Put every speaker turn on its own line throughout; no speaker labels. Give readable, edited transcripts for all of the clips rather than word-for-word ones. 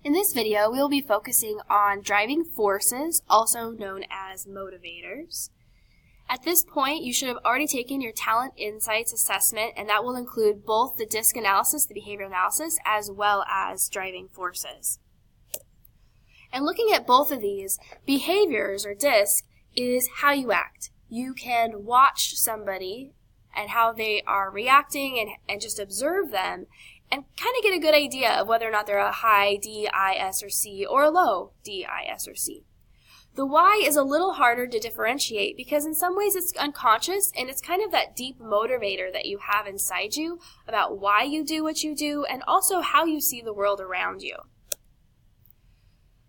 In this video, we will be focusing on driving forces, also known as motivators. At this point, you should have already taken your Talent Insights assessment, and that will include both the DISC analysis, the behavioral analysis, as well as driving forces. And looking at both of these, behaviors, or DISC, is how you act. You can watch somebody and how they are reacting and just observe them and kind of get a good idea of whether or not they're a high D, I, S, or C, or a low D, I, S, or C. The why is a little harder to differentiate because in some ways it's unconscious and it's kind of that deep motivator that you have inside you about why you do what you do and also how you see the world around you.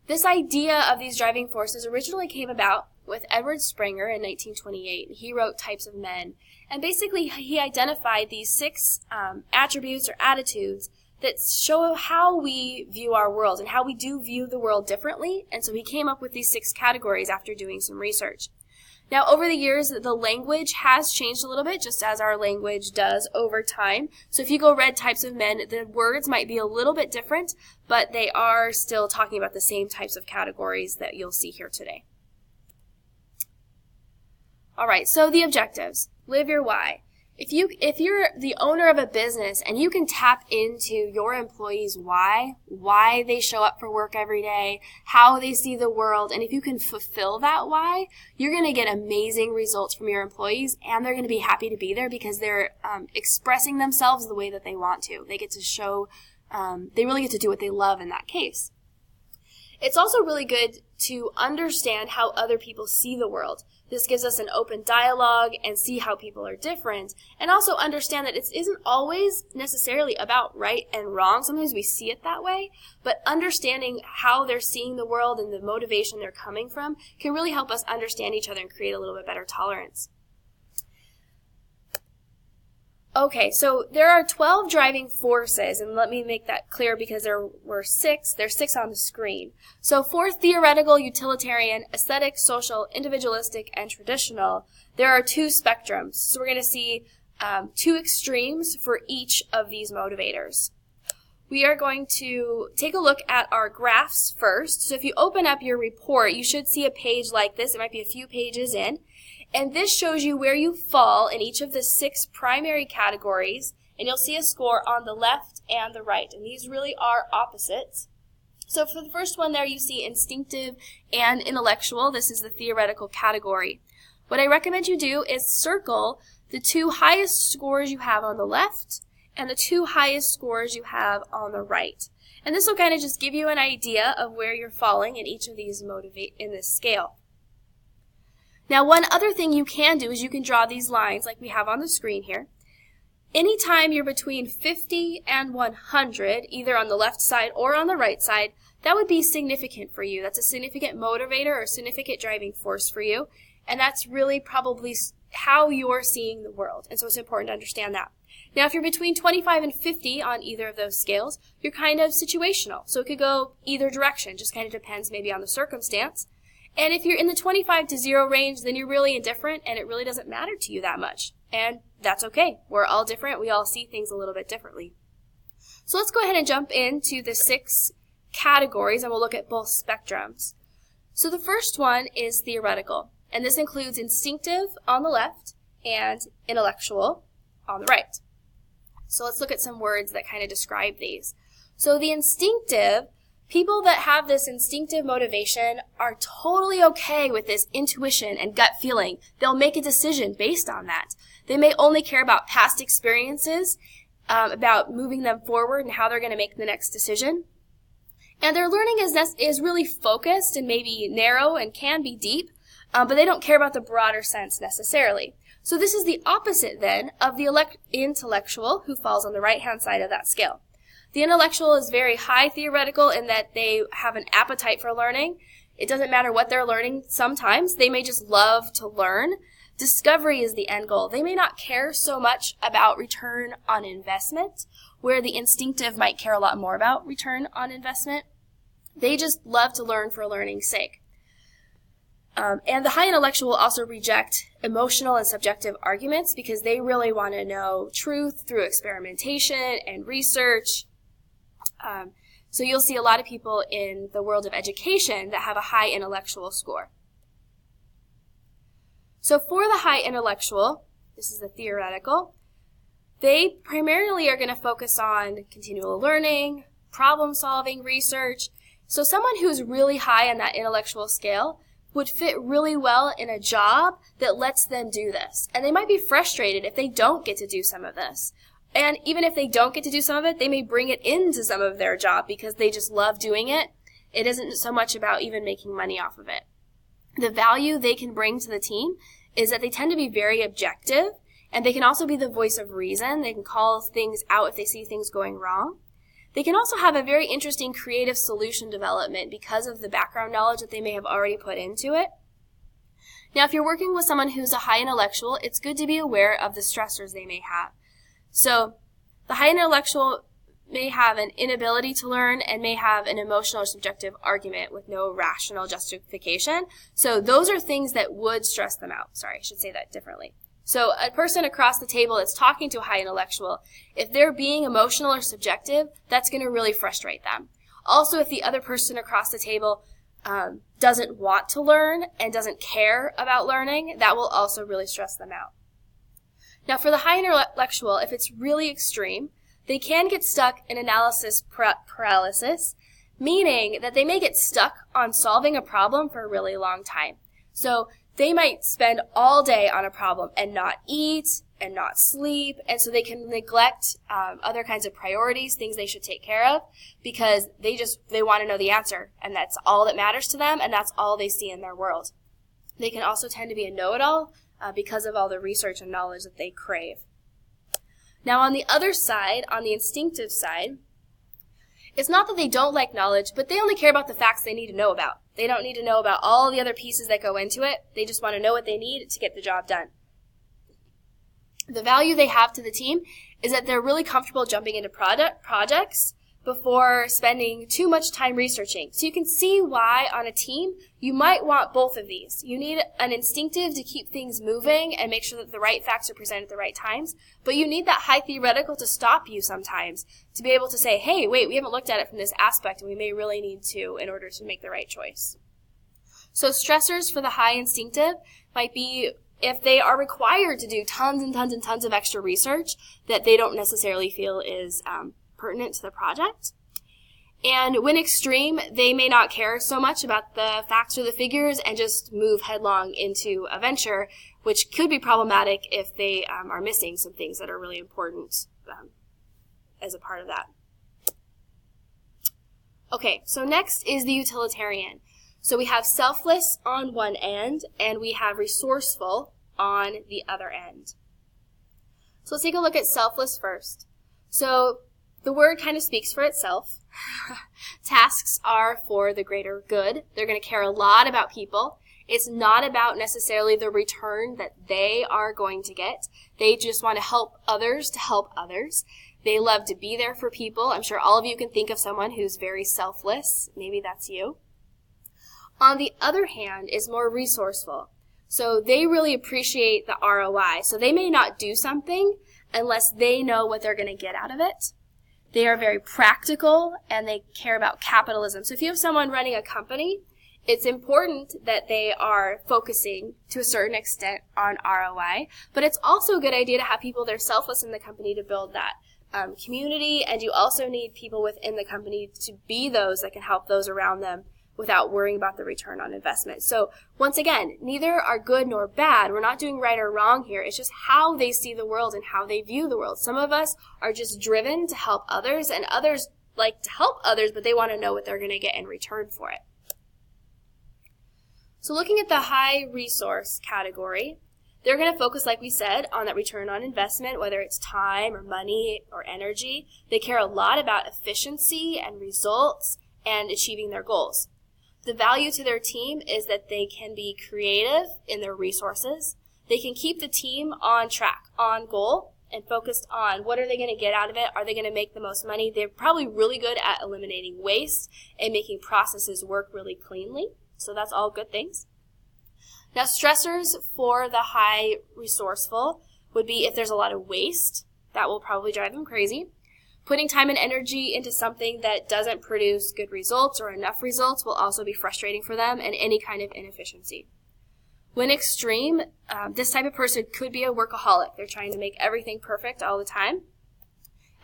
This idea of these driving forces originally came about with Edward Springer in 1928. He wrote Types of Men, and basically he identified these 6 attributes or attitudes that show how we view our world and how we do view the world differently, and so he came up with these 6 categories after doing some research. Now, over the years, the language has changed a little bit, just as our language does over time. So if you go read Types of Men, the words might be a little bit different, but they are still talking about the same types of categories that you'll see here today. All right, so the objectives. Live your why. If you're the owner of a business and you can tap into your employees' why they show up for work every day, how they see the world, and if you can fulfill that why, you're going to get amazing results from your employees, and they're going to be happy to be there because they're expressing themselves the way that they want to. They get to show, they really get to do what they love in that case. It's also really good to understand how other people see the world. This gives us an open dialogue and see how people are different, and also understand that it isn't always necessarily about right and wrong. Sometimes we see it that way, but understanding how they're seeing the world and the motivation they're coming from can really help us understand each other and create a little bit better tolerance. Okay, so there are 12 driving forces, and let me make that clear because there were 6. There's 6 on the screen. So for theoretical, utilitarian, aesthetic, social, individualistic, and traditional, there are 2 spectrums. So we're going to see 2 extremes for each of these motivators. We are going to take a look at our graphs first. So if you open up your report, you should see a page like this. It might be a few pages in. And this shows you where you fall in each of the 6 primary categories, and you'll see a score on the left and the right, and these really are opposites. So for the first one there, you see instinctive and intellectual. This is the theoretical category. What I recommend you do is circle the 2 highest scores you have on the left and the 2 highest scores you have on the right. And this will kind of just give you an idea of where you're falling in each of these in this scale. Now, one other thing you can do is you can draw these lines like we have on the screen here. Anytime you're between 50 and 100, either on the left side or on the right side, that would be significant for you. That's a significant motivator or significant driving force for you, and that's really probably how you're seeing the world, and so it's important to understand that. Now, if you're between 25 and 50 on either of those scales, you're kind of situational, so it could go either direction, just kind of depends maybe on the circumstance. And if you're in the 25 to 0 range, then you're really indifferent and it really doesn't matter to you that much. And that's okay. We're all different. We all see things a little bit differently. So let's go ahead and jump into the 6 categories and we'll look at both spectrums. So the first one is theoretical, and this includes instinctive on the left and intellectual on the right. So let's look at some words that kind of describe these. So the instinctive, people that have this instinctive motivation are totally okay with this intuition and gut feeling. They'll make a decision based on that. They may only care about past experiences, about moving them forward and how they're going to make the next decision. And their learning is really focused and maybe narrow and can be deep, but they don't care about the broader sense necessarily. So this is the opposite then of the intellectual, who falls on the right-hand side of that scale. The intellectual is very high theoretical in that they have an appetite for learning. It doesn't matter what they're learning sometimes. They may just love to learn. Discovery is the end goal. They may not care so much about return on investment, where the instinctive might care a lot more about return on investment. They just love to learn for learning's sake. And the high intellectual also reject emotional and subjective arguments because they really want to know truth through experimentation and research. So you'll see a lot of people in the world of education that have a high intellectual score. So for the high intellectual, this is the theoretical, they primarily are going to focus on continual learning, problem solving, research. So someone who's really high on that intellectual scale would fit really well in a job that lets them do this. And they might be frustrated if they don't get to do some of this. And even if they don't get to do some of it, they may bring it into some of their job because they just love doing it. It isn't so much about even making money off of it. The value they can bring to the team is that they tend to be very objective, and they can also be the voice of reason. They can call things out if they see things going wrong. They can also have a very interesting creative solution development because of the background knowledge that they may have already put into it. Now, if you're working with someone who's a high intellectual, it's good to be aware of the stressors they may have. So the high intellectual may have an inability to learn and may have an emotional or subjective argument with no rational justification. So those are things that would stress them out. Sorry, I should say that differently. So a person across the table that's talking to a high intellectual, if they're being emotional or subjective, that's going to really frustrate them. Also, if the other person across the table doesn't want to learn and doesn't care about learning, that will also really stress them out. Now, for the high intellectual, if it's really extreme, they can get stuck in analysis paralysis, meaning that they may get stuck on solving a problem for a really long time. So they might spend all day on a problem and not eat and not sleep, and so they can neglect other kinds of priorities, things they should take care of, because they want to know the answer, and that's all that matters to them, and that's all they see in their world. They can also tend to be a know-it-all because of all the research and knowledge that they crave. Now, on the other side, on the instinctive side, it's not that they don't like knowledge, but they only care about the facts they need to know about. They don't need to know about all the other pieces that go into it. They just want to know what they need to get the job done. The value they have to the team is that they're really comfortable jumping into projects before spending too much time researching. So you can see why on a team you might want both of these. You need an instinctive to keep things moving and make sure that the right facts are presented at the right times, but you need that high theoretical to stop you sometimes, to be able to say, hey, wait, we haven't looked at it from this aspect and we may really need to in order to make the right choice. So stressors for the high instinctive might be if they are required to do tons and tons and tons of extra research that they don't necessarily feel is pertinent to the project. And when extreme, they may not care so much about the facts or the figures and just move headlong into a venture, which could be problematic if they are missing some things that are really important as a part of that. Okay, so next is the utilitarian. So we have selfless on one end, and we have resourceful on the other end. So let's take a look at selfless first. So the word kind of speaks for itself. Tasks are for the greater good. They're going to care a lot about people. It's not about necessarily the return that they are going to get. They just want to help others. They love to be there for people. I'm sure all of you can think of someone who's very selfless. Maybe that's you. On the other hand, is more resourceful. So they really appreciate the ROI. So they may not do something unless they know what they're going to get out of it. They are very practical, and they care about capitalism. So if you have someone running a company, it's important that they are focusing to a certain extent on ROI, but it's also a good idea to have people that are selfless in the company to build that community, and you also need people within the company to be those that can help those around them without worrying about the return on investment. So once again, neither are good nor bad. We're not doing right or wrong here. It's just how they see the world and how they view the world. Some of us are just driven to help others, and others like to help others, but they want to know what they're going to get in return for it. So looking at the high resource category, they're going to focus, like we said, on that return on investment, whether it's time or money or energy. They care a lot about efficiency and results and achieving their goals. The value to their team is that they can be creative in their resources. They can keep the team on track, on goal, and focused on what are they going to get out of it. Are they going to make the most money? They're probably really good at eliminating waste and making processes work really cleanly. So that's all good things. Now, stressors for the high resourceful would be if there's a lot of waste. That will probably drive them crazy. Putting time and energy into something that doesn't produce good results or enough results will also be frustrating for them, and any kind of inefficiency. When extreme, this type of person could be a workaholic. They're trying to make everything perfect all the time.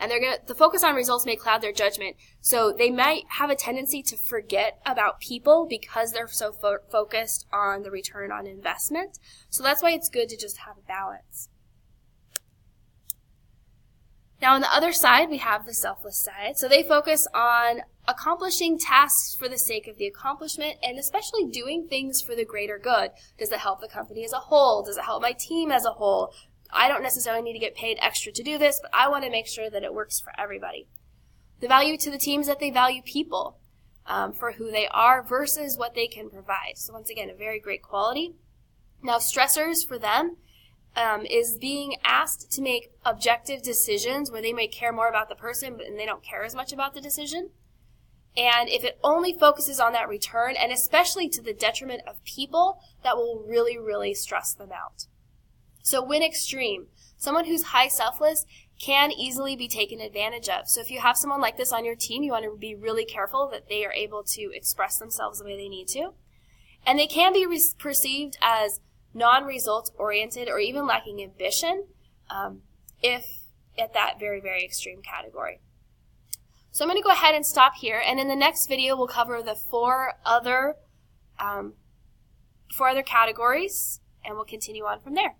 And the focus on results may cloud their judgment. So they might have a tendency to forget about people because they're so focused on the return on investment. So that's why it's good to just have a balance. Now on the other side, we have the selfless side. So they focus on accomplishing tasks for the sake of the accomplishment, and especially doing things for the greater good. Does it help the company as a whole? Does it help my team as a whole? I don't necessarily need to get paid extra to do this, but I want to make sure that it works for everybody. The value to the team is that they value people for who they are versus what they can provide. So once again, a very great quality. Now stressors for them is being asked to make objective decisions where they may care more about the person and they don't care as much about the decision. And if it only focuses on that return, and especially to the detriment of people, that will really, really stress them out. So when extreme, someone who's high selfless can easily be taken advantage of. So if you have someone like this on your team, you want to be really careful that they are able to express themselves the way they need to. And they can be perceived as non-results oriented or even lacking ambition if at that very, very extreme category. So I'm going to go ahead and stop here, and in the next video we'll cover the four other categories, and we'll continue on from there.